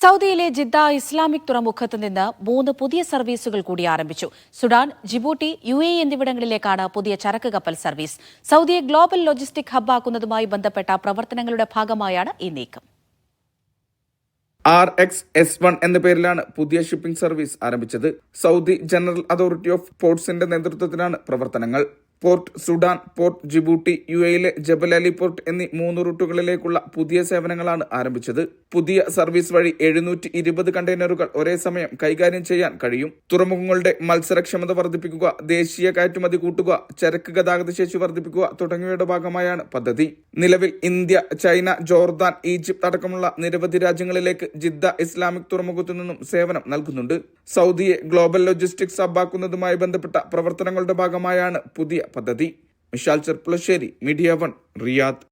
സൗദിയിലെ Jeddah Islamic തുറമുഖത്ത് നിന്ന് 3 പുതിയ സർവീസുകൾ കൂടി ആരംഭിച്ചു. സുഡാൻ, ജിബൂട്ടി, UAE എന്നിവിടങ്ങളിലേക്കാണ് പുതിയ ചരക്ക് കപ്പൽ സർവീസ്. സൗദിയെ ഗ്ലോബൽ ലോജിസ്റ്റിക് ഹബ്ബാക്കുന്നതുമായി ബന്ധപ്പെട്ട പ്രവർത്തനങ്ങളുടെ ഭാഗമായാണ് ഈ നീക്കം. RXS1 എന്ന പേരിലാണ് പുതിയ ഷിപ്പിംഗ് സർവീസ് ആരംഭിച്ചത്. സൗദി ജനറൽ അതോറിറ്റി ഓഫ് പോർട്സിന്റെ നേതൃത്വത്തിലാണ് പ്രവർത്തനങ്ങൾ. പോർട്ട് സുഡാൻ, പോർട്ട് ജിബൂട്ടി, UAEയിലെ ജബൽ അലി പോർട്ട് എന്നീ 3 റൂട്ടുകളിലേക്കുള്ള പുതിയ സേവനങ്ങളാണ് ആരംഭിച്ചത്. പുതിയ സർവീസ് വഴി 720 കണ്ടെയ്നറുകൾ ഒരേ സമയം കൈകാര്യം ചെയ്യാൻ കഴിയും. തുറമുഖങ്ങളുടെ മത്സരക്ഷമത വർദ്ധിപ്പിക്കുക, ദേശീയ കയറ്റുമതി കൂട്ടുക, ചരക്ക് ഗതാഗത ശേഷി വർദ്ധിപ്പിക്കുക തുടങ്ങിയവയുടെ ഭാഗമായാണ് പദ്ധതി. നിലവിൽ ഇന്ത്യ, ചൈന, ജോർദാൻ, ഈജിപ്ത് അടക്കമുള്ള നിരവധി രാജ്യങ്ങളിലേക്ക് ജിദ്ദ ഇസ്ലാമിക് തുറമുഖത്തു നിന്നും സേവനം നൽകുന്നുണ്ട്. സൗദിയെ ഗ്ലോബൽ ലോജിസ്റ്റിക്സ് ഹബ്ബാക്കുന്നതുമായി ബന്ധപ്പെട്ട പ്രവർത്തനങ്ങളുടെ ഭാഗമായാണ് പുതിയ പദ്ധതി. Mishal Cherpulassery, media 1, Riyadh.